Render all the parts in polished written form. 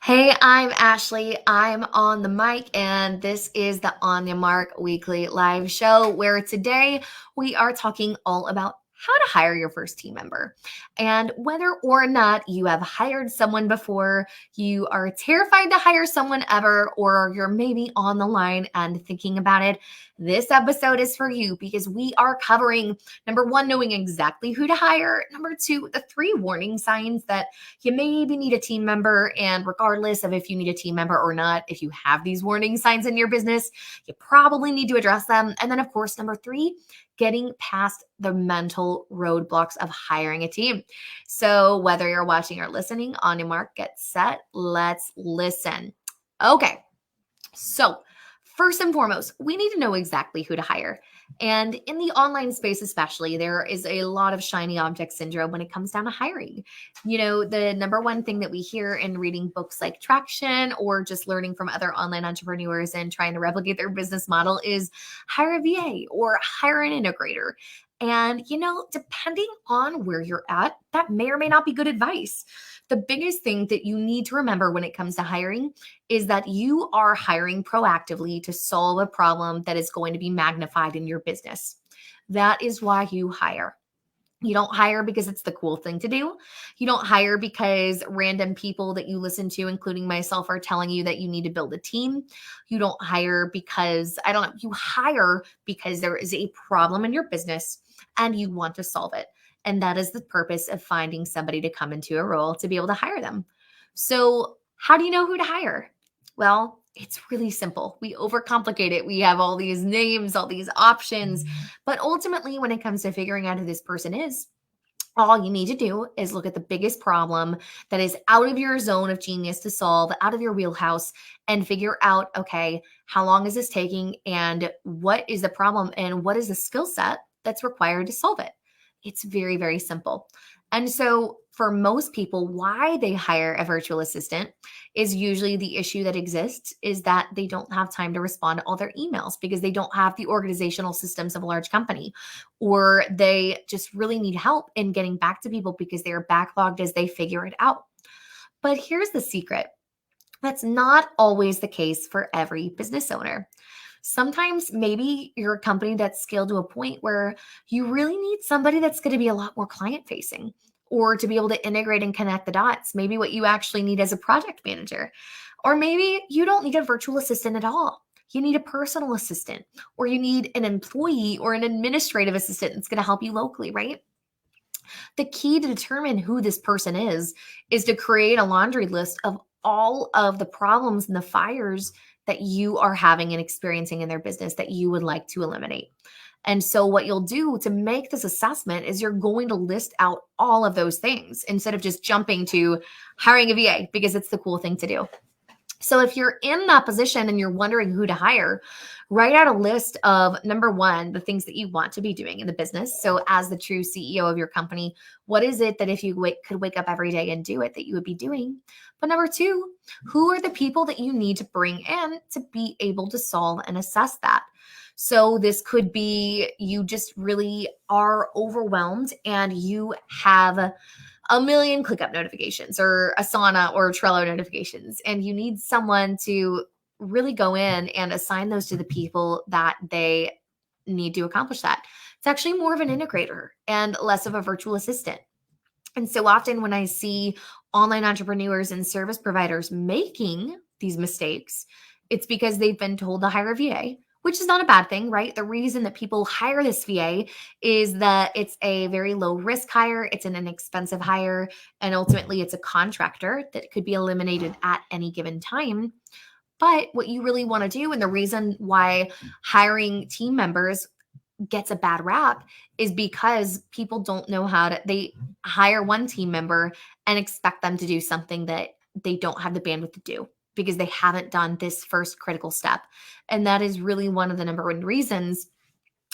Hey, I'm Ashley. I'm on the mic, and this is the Onya Mark Weekly Live Show, where today we are talking all about how to hire your first team member. And whether or not you have hired someone before, you are terrified to hire someone ever, or you're maybe on the line and thinking about it, this episode is for you because we are covering number one, knowing exactly who to hire, number two, the three warning signs that you maybe need a team member. And regardless of if you need a team member or not, if you have these warning signs in your business, you probably need to address them. And then, of course, number three, getting past the mental roadblocks of hiring a team. So, whether you're watching or listening, on your mark, get set, let's listen. Okay. So, first and foremost, we need to know exactly who to hire. And in the online space, especially, there is a lot of shiny object syndrome when it comes down to hiring. The number one thing that we hear in reading books like Traction or just learning from other online entrepreneurs and trying to replicate their business model is hire a VA or hire an integrator. And, depending on where you're at, that may or may not be good advice. The biggest thing that you need to remember when it comes to hiring is that you are hiring proactively to solve a problem that is going to be magnified in your business. That is why you hire. You don't hire because it's the cool thing to do. You don't hire because random people that you listen to, including myself, are telling you that you need to build a team. You don't hire because, I don't know, you hire because there is a problem in your business and you want to solve it. And that is the purpose of finding somebody to come into a role to be able to hire them. So, how do you know who to hire? Well, it's really simple. We overcomplicate it. We have all these names, all these options. But ultimately, when it comes to figuring out who this person is, all you need to do is look at the biggest problem that is out of your zone of genius to solve, out of your wheelhouse, and figure out, okay, how long is this taking and what is the problem and what is the skill set that's required to solve it? It's very, very simple. And so, for most people, why they hire a virtual assistant is usually the issue that exists is that they don't have time to respond to all their emails because they don't have the organizational systems of a large company, or they just really need help in getting back to people because they are backlogged as they figure it out. But here's the secret. That's not always the case for every business owner. Sometimes maybe you're a company that's scaled to a point where you really need somebody that's going to be a lot more client facing or to be able to integrate and connect the dots. Maybe what you actually need as a project manager. Or maybe you don't need a virtual assistant at all. You need a personal assistant, or you need an employee or an administrative assistant that's going to help you locally, right? The key to determine who this person is to create a laundry list of all of the problems and the fires that you are having and experiencing in their business that you would like to eliminate. And so, what you'll do to make this assessment is you're going to list out all of those things instead of just jumping to hiring a VA because it's the cool thing to do. So if you're in that position and you're wondering who to hire, write out a list of number one, the things that you want to be doing in the business. So as the true CEO of your company, what is it that if you could wake up every day and do it that you would be doing? But number two, who are the people that you need to bring in to be able to solve and assess that? So this could be you just really are overwhelmed and you have a million ClickUp notifications or Asana or Trello notifications, and you need someone to really go in and assign those to the people that they need to accomplish that. It's actually more of an integrator and less of a virtual assistant. And so often when I see online entrepreneurs and service providers making these mistakes, it's because they've been told to hire a VA, which is not a bad thing, right? The reason that people hire this VA is that it's a very low risk hire, it's an inexpensive hire, and ultimately it's a contractor that could be eliminated at any given time. But what you really want to do, and the reason why hiring team members gets a bad rap is because people don't know they hire one team member and expect them to do something that they don't have the bandwidth to do because they haven't done this first critical step. And that is really one of the number one reasons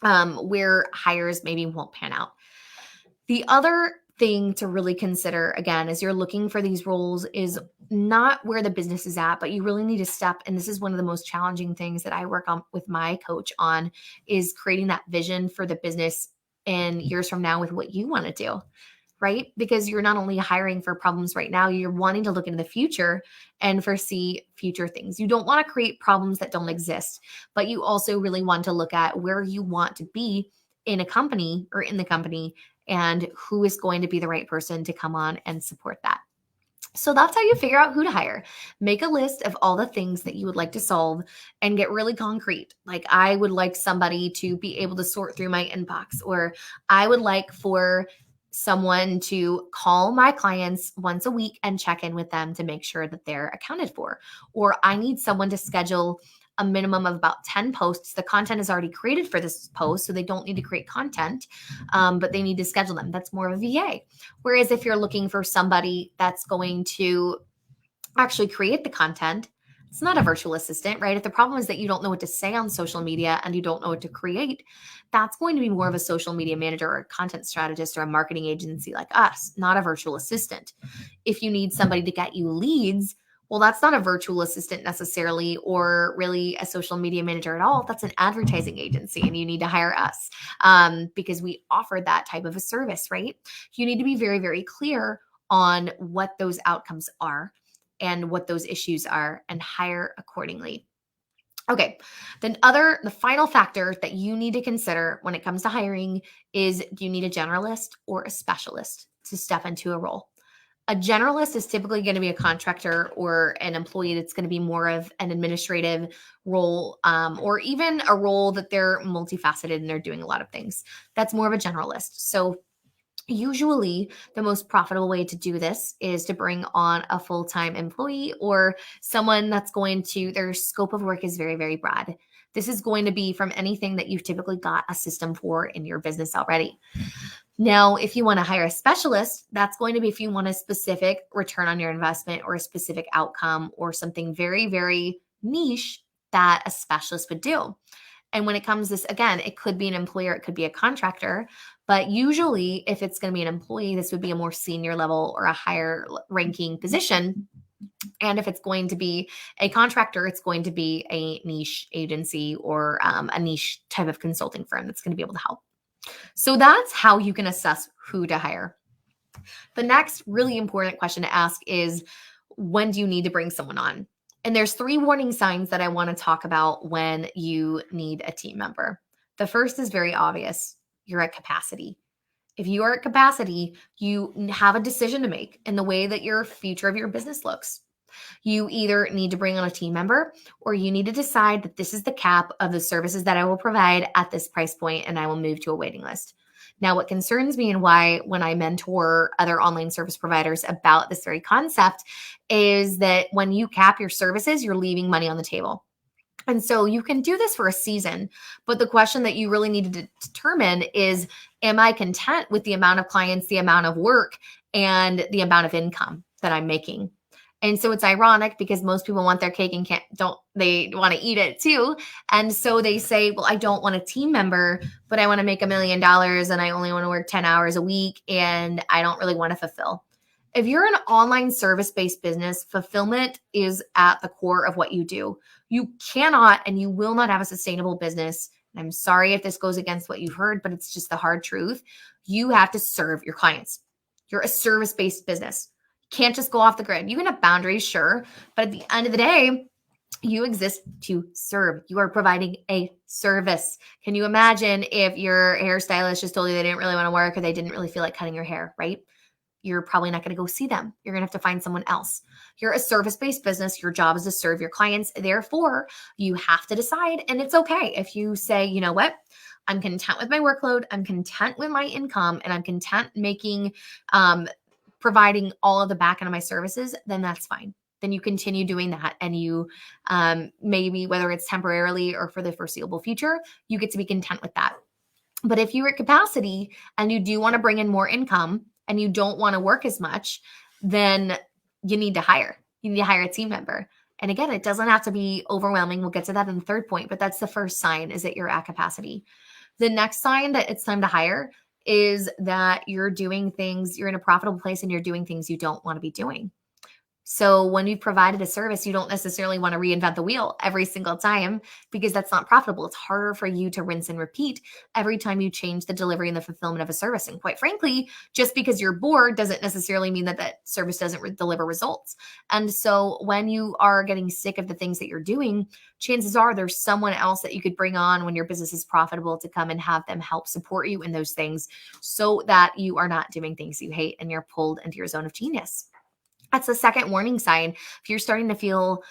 where hires maybe won't pan out. The other thing to really consider, again, as you're looking for these roles is not where the business is at, but you really need to step. And this is one of the most challenging things that I work on with my coach on is creating that vision for the business in years from now with what you want to do. right? Because you're not only hiring for problems right now, you're wanting to look into the future and foresee future things. You don't want to create problems that don't exist, but you also really want to look at where you want to be in a company or in the company and who is going to be the right person to come on and support that. So that's how you figure out who to hire. Make a list of all the things that you would like to solve and get really concrete. Like, I would like somebody to be able to sort through my inbox, or I would like for someone to call my clients once a week and check in with them to make sure that they're accounted for. Or I need someone to schedule a minimum of about 10 posts. The content is already created for this post, so they don't need to create content, but they need to schedule them. That's more of a VA. Whereas if you're looking for somebody that's going to actually create the content, it's not a virtual assistant, right? If the problem is that you don't know what to say on social media and you don't know what to create, that's going to be more of a social media manager or a content strategist or a marketing agency like us, not a virtual assistant. If you need somebody to get you leads, well, that's not a virtual assistant necessarily, or really a social media manager at all. That's an advertising agency, and you need to hire us because we offer that type of a service, right? You need to be very, very clear on what those outcomes are and what those issues are, and hire accordingly. Okay, the final factor that you need to consider when it comes to hiring is, do you need a generalist or a specialist to step into a role? A generalist is typically going to be a contractor or an employee that's going to be more of an administrative role, or even a role that they're multifaceted and they're doing a lot of things. That's more of a generalist. So usually the most profitable way to do this is to bring on a full-time employee or someone that's going to, their scope of work is very, very broad. This is going to be from anything that you've typically got a system for in your business already. Now, if you want to hire a specialist, that's going to be if you want a specific return on your investment or a specific outcome or something very, very niche that a specialist would do. And when it comes to this, again, it could be an employer, it could be a contractor, but usually if it's going to be an employee, this would be a more senior level or a higher ranking position. And if it's going to be a contractor, it's going to be a niche agency or a niche type of consulting firm that's going to be able to help. So that's how you can assess who to hire. The next really important question to ask is, when do you need to bring someone on? And there's 3 warning signs that I want to talk about when you need a team member. The first is very obvious. You're at capacity. If you are at capacity, you have a decision to make in the way that your future of your business looks. You either need to bring on a team member, or you need to decide that this is the cap of the services that I will provide at this price point, and I will move to a waiting list. Now, what concerns me and why when I mentor other online service providers about this very concept is that when you cap your services, you're leaving money on the table. And so you can do this for a season, but the question that you really need to determine is, am I content with the amount of clients, the amount of work, and the amount of income that I'm making? And so it's ironic because most people want their cake and they want to eat it too. And so they say, well, I don't want a team member, but I want to make $1 million and I only want to work 10 hours a week and I don't really want to fulfill. If you're an online service-based business, fulfillment is at the core of what you do. You cannot and you will not have a sustainable business. And I'm sorry if this goes against what you've heard, but it's just the hard truth. You have to serve your clients. You're a service-based business. Can't just go off the grid. You can have boundaries, sure, but at the end of the day, you exist to serve. You are providing a service. Can you imagine if your hairstylist just told you they didn't really want to work or they didn't really feel like cutting your hair, right? You're probably not going to go see them. You're going to have to find someone else. You're a service-based business. Your job is to serve your clients. Therefore, you have to decide, and it's okay if you say, you know what? I'm content with my workload. I'm content with my income, and I'm content providing all of the back end of my services, then that's fine. Then you continue doing that. And you maybe, whether it's temporarily or for the foreseeable future, you get to be content with that. But if you're at capacity and you do want to bring in more income and you don't want to work as much, then you need to hire. You need to hire a team member. And again, it doesn't have to be overwhelming. We'll get to that in the third point, but that's the first sign, is that you're at capacity. The next sign that it's time to hire is that you're doing things, you're in a profitable place and you're doing things you don't want to be doing. So when you've provided a service, you don't necessarily want to reinvent the wheel every single time because that's not profitable. It's harder for you to rinse and repeat every time you change the delivery and the fulfillment of a service. And quite frankly, just because you're bored doesn't necessarily mean that that service doesn't deliver results. And so when you are getting sick of the things that you're doing, chances are there's someone else that you could bring on when your business is profitable to come and have them help support you in those things so that you are not doing things you hate and you're pulled into your zone of genius. That's the second warning sign. If you're starting to feel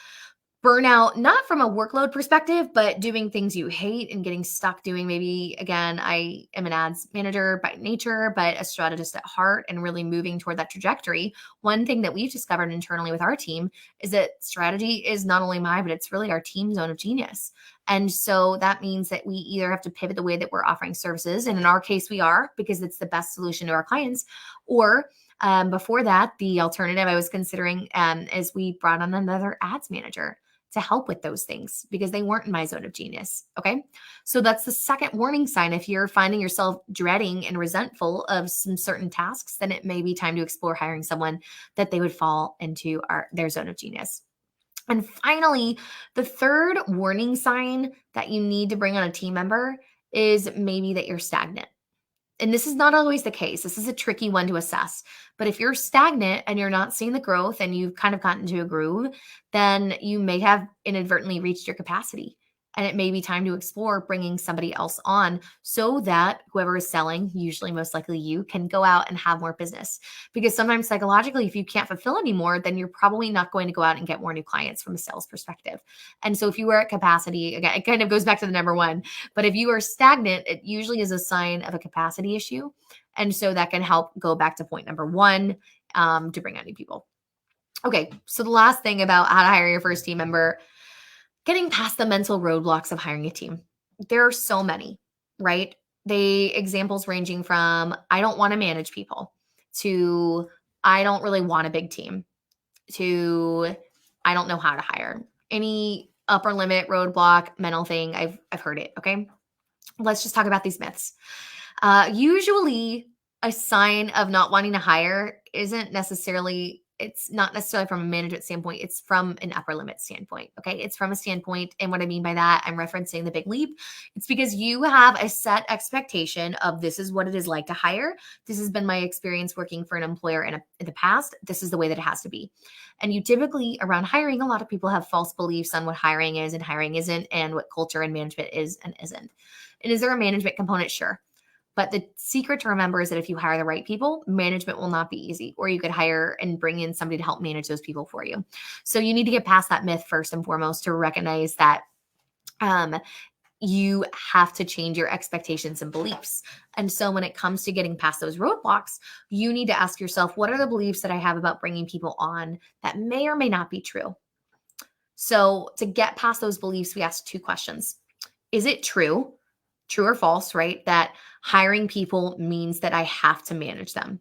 burnout, not from a workload perspective, but doing things you hate and getting stuck doing, maybe again, I am an ads manager by nature, but a strategist at heart and really moving toward that trajectory. One thing that we've discovered internally with our team is that strategy is not only mine, but it's really our team zone of genius. And so that means that we either have to pivot the way that we're offering services. And in our case, we are because it's the best solution to our clients, or before that, the alternative I was considering is we brought on another ads manager to help with those things because they weren't in my zone of genius. Okay. So that's the second warning sign. If you're finding yourself dreading and resentful of some certain tasks, then it may be time to explore hiring someone that they would fall into their zone of genius. And finally, the third warning sign that you need to bring on a team member is maybe that you're stagnant. And this is not always the case. This is a tricky one to assess. But if you're stagnant and you're not seeing the growth and you've kind of gotten into a groove, then you may have inadvertently reached your capacity. And it may be time to explore bringing somebody else on so that whoever is selling, usually most likely you, can go out and have more business. Because sometimes psychologically, if you can't fulfill anymore, then you're probably not going to go out and get more new clients from a sales perspective. And so if you are at capacity, again, it kind of goes back to the number one, but if you are stagnant, it usually is a sign of a capacity issue. And so that can help go back to point number one, to bring on new people. Okay, so the last thing about how to hire your first team member, getting past the mental roadblocks of hiring a team. There are so many, right? The examples ranging from I don't want to manage people to I don't really want a big team to I don't know how to hire. Any upper limit roadblock mental thing, I've heard it. Okay, let's just talk about these myths. Usually, a sign of not wanting to hire it's not necessarily from a management standpoint, it's from an upper limit standpoint. Okay. It's from a standpoint. And what I mean by that, I'm referencing the big leap. It's because you have a set expectation of this is what it is like to hire. This has been my experience working for an employer in the past. This is the way that it has to be. And you typically around hiring, a lot of people have false beliefs on what hiring is and hiring isn't, and what culture and management is and isn't. And is there a management component? Sure. But the secret to remember is that if you hire the right people, management will not be easy, or you could hire and bring in somebody to help manage those people for you. So you need to get past that myth first and foremost to recognize that you have to change your expectations and beliefs. And so when it comes to getting past those roadblocks, you need to ask yourself, what are the beliefs that I have about bringing people on that may or may not be true? So to get past those beliefs, we ask two questions. Is it true or false, right, that hiring people means that I have to manage them?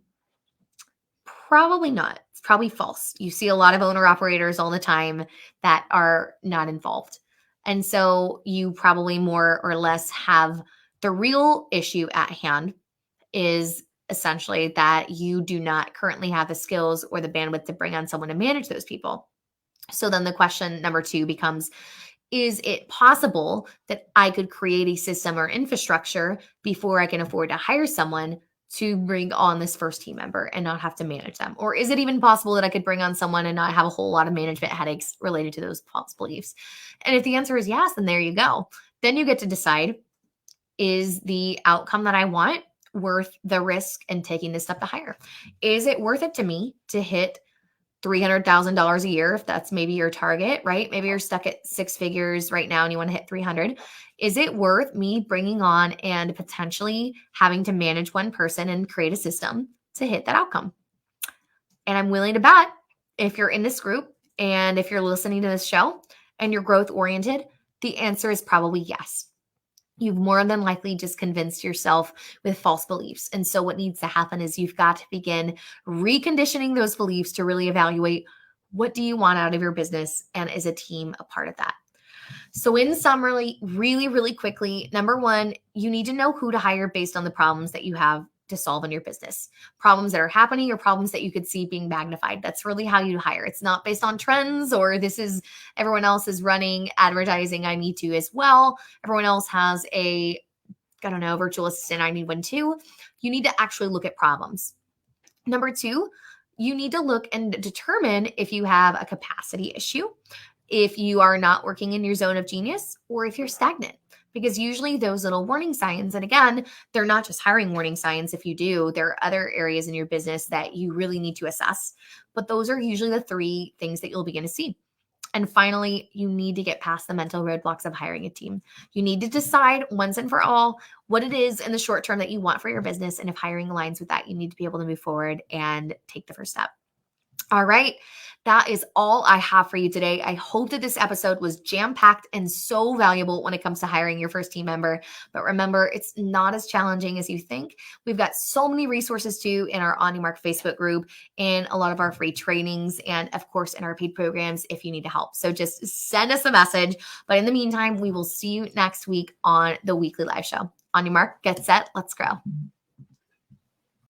Probably not. It's probably false. You see a lot of owner operators all the time that are not involved. And so you probably more or less have the real issue at hand is essentially that you do not currently have the skills or the bandwidth to bring on someone to manage those people. So then the question number two becomes, is it possible that I could create a system or infrastructure before I can afford to hire someone to bring on this first team member and not have to manage them? Or is it even possible that I could bring on someone and not have a whole lot of management headaches related to those false beliefs? And if the answer is yes, then there you go. Then you get to decide, is the outcome that I want worth the risk in taking this step to hire? Is it worth it to me to hit $300,000 a year, if that's maybe your target, right? Maybe you're stuck at six figures right now and you want to hit 300. Is it worth me bringing on and potentially having to manage one person and create a system to hit that outcome? And I'm willing to bet if you're in this group and if you're listening to this show and you're growth oriented, the answer is probably yes. You've more than likely just convinced yourself with false beliefs. And so what needs to happen is you've got to begin reconditioning those beliefs to really evaluate, what do you want out of your business, and is a team a part of that? So in summary, really, really quickly, number one, you need to know who to hire based on the problems that you have to solve in your business. Problems that are happening or problems that you could see being magnified. That's really how you hire. It's not based on trends or this is everyone else is running advertising. I need to as well. Everyone else has I don't know, virtual assistant. I need one too. You need to actually look at problems. Number two, you need to look and determine if you have a capacity issue, if you are not working in your zone of genius, or if you're stagnant. Because usually those little warning signs, and again, they're not just hiring warning signs. If you do, there are other areas in your business that you really need to assess. But those are usually the three things that you'll begin to see. And finally, you need to get past the mental roadblocks of hiring a team. You need to decide once and for all what it is in the short term that you want for your business. And if hiring aligns with that, you need to be able to move forward and take the first step. All right. That is all I have for you today. I hope that this episode was jam-packed and so valuable when it comes to hiring your first team member. But remember, it's not as challenging as you think. We've got so many resources too in our Onya Mark Facebook group and a lot of our free trainings and of course in our paid programs if you need help. So just send us a message. But in the meantime, we will see you next week on the weekly live show. On your mark, get set, let's grow.